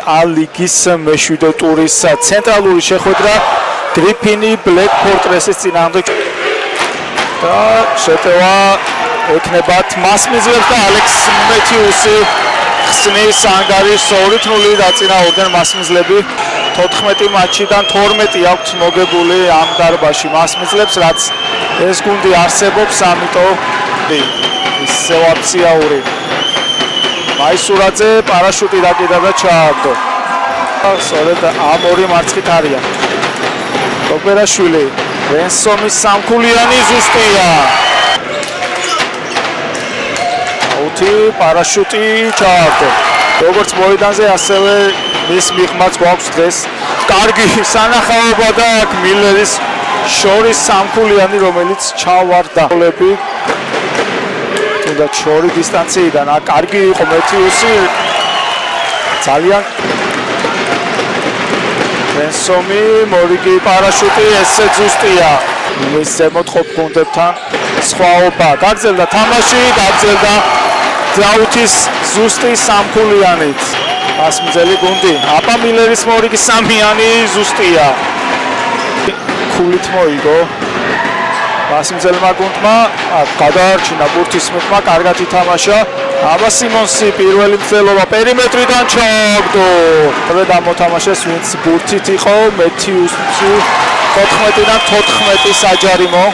ალიგის მეშვიდე ტურის ცენტრალური შეხვედრა გრიფინი ბლეკფორტრესის წინააღმდეგ და შეტევა ეკნებათ მასმიზლებს და ალექს მეთიუსი ხსნის ანგარის 2-0 დაწინაურდნენ მასმიზლები 14 მატჩიდან 12 აქვს მოგებული ამ დარბაზში მასმიზლებს რაც ეს გუნდი არსებობს ამიტომ ისევ აფციაური მაისურაძე პარაშუტი დაკიდა და ჩააგდო სწორედ ამ ორი მარცხით არიან ოპერაშვილი რენსომის სამქულიანი ზუსტია აუთი პარაშუტი ჩააგდო როგორც მოედანზე ასევე მის მიღმაც გვაქვს დღეს კარგი სანახაობა და აქ მილერის შორის სამქულიანი რომელიც ჩავარდა გოლები თუნდაც შორი დისტანციიდან აქ კარგი იყო მეთიუსი ძალიან რენსომი მორიგი პარაშუტი ესე ზუსტია მის ზემოთხოვ გუნდებთან სხვაობა გაგრძელდა თამაში გაგრძელდა დაუთის ზუსტი სამქულიანით მასმზელი გუნდი აპა მილერის მორიგი სამიანი ზუსტია ქულით მოიგო მასმზელმა გუნდმა გადაარჩინა ბურთის მიღმა კარგად ითამაშა აბა სიმონსი პირველი მცდელობა პერიმეტრიდან ჩააგდო და დამოთამაშეს ვინც ბურთით იყო მეთიუსი 14-დან 14 საჯარიმო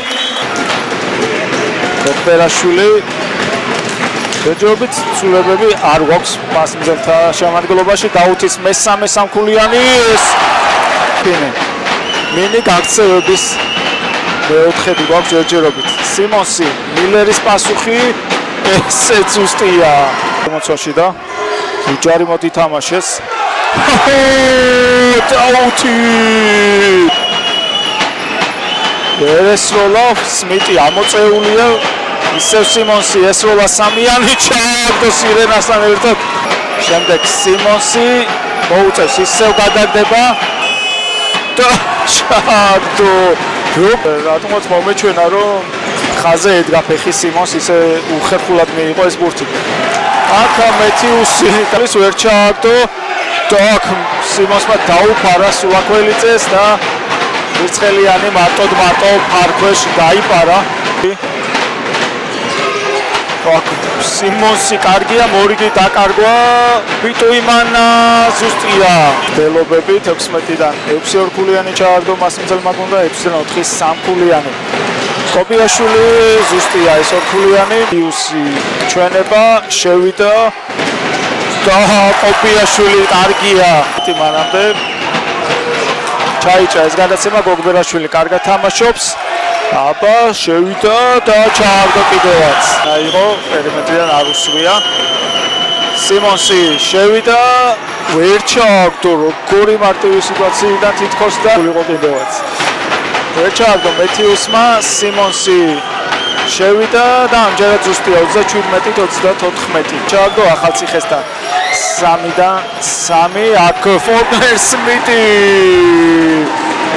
ოპერაშვილი ჯერჯერობით ცულებები არ გვაქვს მასმზელთა შემადგენლობაში დაუთის მესამე სამქულიანი ეს მინი გაქცევების მეოთხედი გვაქვს ჯერჯერობით სიმონსი მილერის პასუხი ესე ზუსტია მოცოში და ჯარი მოდი თამაშეს დაუთი ერესროლა სმიტი ამოწეულია ისევ სიმონსი ესროლა სამიანი ჩააგდო სირენასთან ერთად შემდეგ სიმონსი მოუწევს ისევ გადაგდება და ჩააგდო რატომაც მომეჩვენა რომ ხაზე ედგა ფეხი სიმონს ისე უხერხულად მიიღო ეს ბურთი აქ მეთიუსი ის ვერ ჩააგდო და აქ სიმონსმა დაუფარა სულაკველიწეს და ვირცხელიანი მარტო ფარქვეშ დაიპარა აქ სიმონსი კარგია მორიგი დაკარგვა ბიტუიმანა ზუსტია დელობები 16-დან 6 ორქულიანი ჩააგდო მასმზელმა გუნდა 6-დან 4 სამქულიანი კოპიაშვილი ზუსტია ეს ორქულიანი იუსი ჩვენება შევიდა და კოპიაშვილი კარგია მანამდე ჩაიჭრა ეს გადაცემა გოგბერაშვილი კარგად თამაშობს აბა შევიდა და ჩააგდო კიდევაც აიღო პერიმეტრიდან არ უსვია სიმონსი შევიდა ვერ ჩააგდო როგორი მარტივი სიტუაციიდან თითქოს და იყო კიდევაც ვერ ჩააგდო მეთიუსმა სიმონსი შევიდა და ამჯერად ზუსტია 37-34 ჩააგდო ახალციხესთან 3-დან 3 აქ ფორნერ სმიტი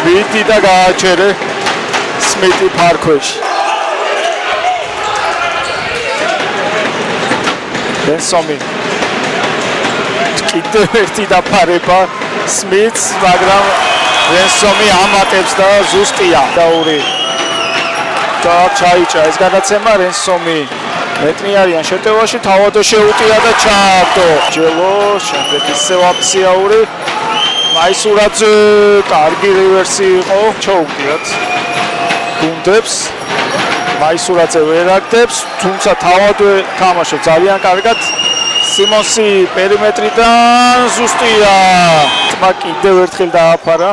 ვიტი და გააჩერე სმიტი ფარქვეში რენსომი კიდევ ერთი დაფარება სმიტს მაგრამ რენსომი ამატებს და ზუსტია დაური და ჩაიჭრა ეს გადაცემა რენსომი მეტნიარიან შეტევაში თავადო შეუტია და ჩააგდო ჯელო შემდეგ ისევ აფციაური მაისურაძე კარგი რივერსი იყო ჩაუგდიათ გუნდებს მაისურაძე ვერ აგდებს თუმცა თავადო თამაშობს ძალიან კარგად სიმონსი პერიმეტრიდან ზუსტია თმა კიდევ ერთხელ დააფარა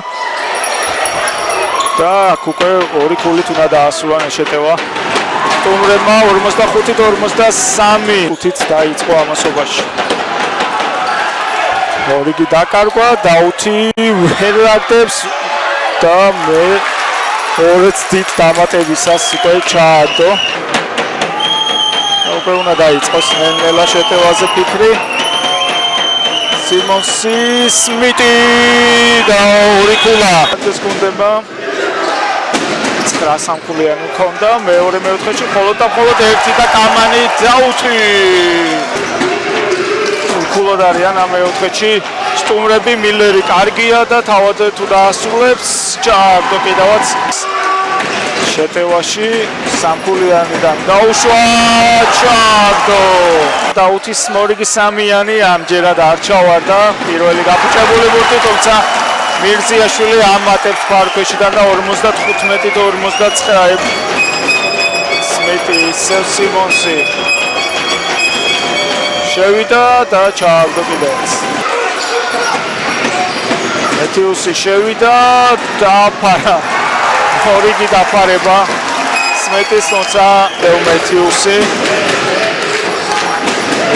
და აქ უკვე ორი ქულით უნდა დაასრულან ეს შეტევა სტუმრებმა 45-43 ხუთით დაიწყო ამასობაში მორიგი დაკარგვა დაუთი ვერ აგდებს და მე ორეც დიდ დამატებისას უკვე ჩააგდო უკვე უნდა დაიწყოს ნელ-ნელა შეტევაზე ფიქრი სიმონსი სმიტი და ორი ქულა ეს გუნდება 9 სამქულიანი ჰქონდა მეორე მეოთხედში მხოლოდ და მხოლოდ ერთი და კამანი დაუთი ერთგულოდ არიან ამ მეოთხედში. სტუმრები მილერი კარგია და თავად თუ დაასრულებს ჭარბო კიდევაც შეტევაში სამქულიანიდან გაუშვა ჭარბო. დაუთის მორიგი სამიანი ამჯერად არ ჩავარდა პირველი გაფუჭებული ბურთი, თუმცა მირზიაშვილი ამატებს ფარქვეშიდან და 55-59 სმიტი სიმონსი შევიდა და ჩააგდო კიდევაც. მეთიუსი შევიდა და ფარა მორიგი დაფარება სმიტის, თუმცა მეთიუსი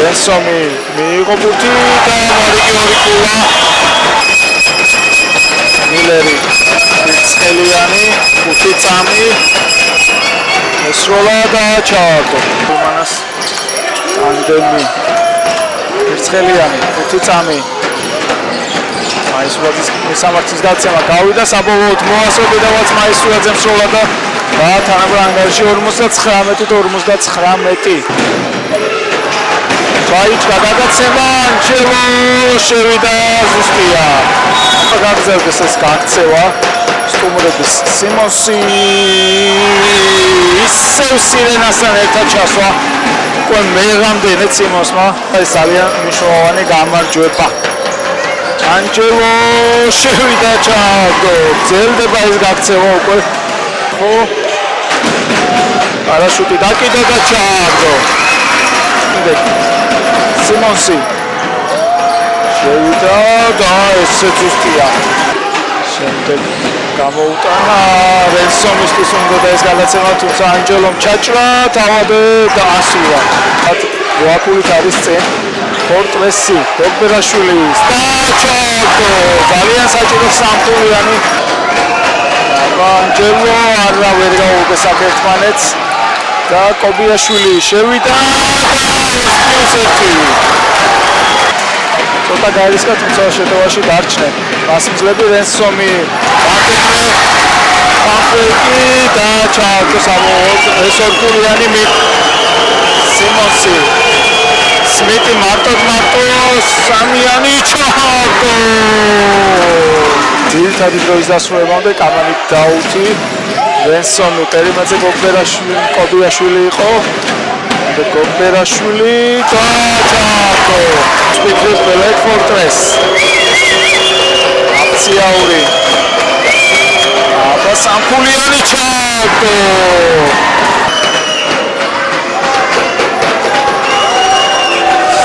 რენსომი მიიღო ბურთი და მორიგი ორი კულა მილერი ცხელიანი 5 წამი ესროლა და ჩააგდო. მანას ანდემი ცხელიანი 5 წამი მაისურაძის მისამართის გაცემა გავიდა საბოლოოდ მოასწრო კიდევაც მაისურაძემ სროლა და თანაბრად ანგარიში 59-59 გაიჩა გადაცემა ანჯელო შევიდა ზუსტია. გაგზავნეს ეს გაქცევა სტუმრების სიმონსი ისევ სირენასთან ერთად ჩასვა უკვე მეღამდე სიმონსმა ეს ძალიან მნიშვნელოვანი გამარჯვება. ანჯელო შევიდა ჩააგდო, გრძელდება ეს გაქცევა უკვე. ხო პარაშუტი დაკიდა და ჩააგდო. სიმონსი შევიდა და ესე ზუსტია. შემდეგ გამოუტანა რენსომისთვის უნდა და ეს გადაცემა, თუმცა ანჯელომ ჩაჭრა თავად და ასრულა. მოაკულით არის წინ ფორტრესი გოგბერაშვილის და ჩააგდო. ძალიან საჭირო სამქულიანი. ანჯელო არა ვერ გაუგეს ერთმანეთს და კობიაშვილი შევიდა +1. ცოტა გაერისკა, თუმცა შეტევაში დარჩნენ. მასმძლები რენსომი პანფეიკი და ჩააგდო საბოლოოდ ეს ორგულიანი სიმონსი სმიტი მარტო სამიანი ჩააგდო. ძირითადი დროის დასრულებამდე კამანით დაუთი რენსომი პერიმეტზე კობიაშვილი იყო და გოგბერაშვილი და ჩააგდო. სპიკრის ბლეკ ფორტრეს აფციაური აბა სამქულიანი ჩააგდო.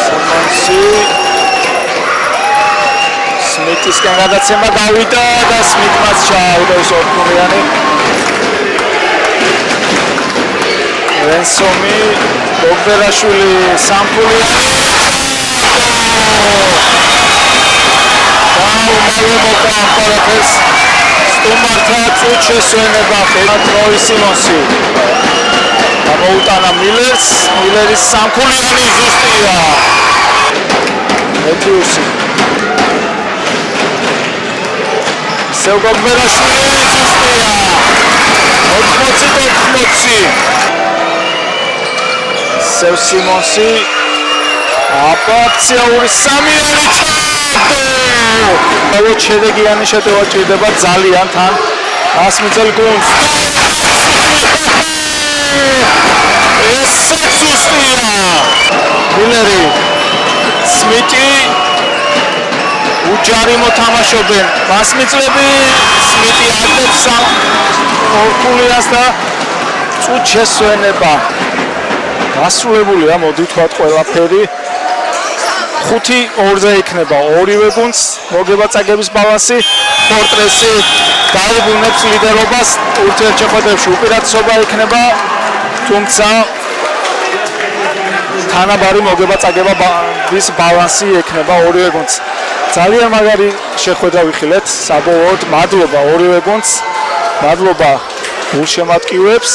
სიმონსი სმიტისკენ გადაცემა გავიდა და სმიტმაც ჩააგდო ეს ორგულიანი. რენსომი გოგბერაშვილი სამქულიანი მოკამპარაფეს სტუმართა წუთ შესვენება ტროი სიმონსი გამოუტანა მილერის სამქულიანი ზუსტია. მეთიუსი ისევ გოგბერაშვილი ზუსტია 80-80 ისევ სიმონსი აფაქციური სამიანი ჩააგდო. ალბათ შედეგიანი შეტევა ჭირდება ძალიან თან ასმიწელ გუნდს. ეს ზუსტია. მილერი სმიტი უჯარი მოთამაშობენ. მასმიწლები სმიტი აკეთებს ორგულიანს და წუთ შესვენება. დასრულებულია, მოდი თქვათ ყველაფერი. 5-2-ზე იქნება ორივე გუნდს მოგება წაგების ბალანსი. ფორტრესი დაუბრუნებს ლიდერობას ურთიერთშეხვედრებში, უპირატესობა იქნება, თუმცა თანაბარი მოგება წაგების ბალანსი ექნება ორივე გუნდს. ძალიან მაგარი შეხვედრა ვიხილეთ საბოლოოდ. მადლობა ორივე გუნდს, მადლობა გულშემატკივრებს.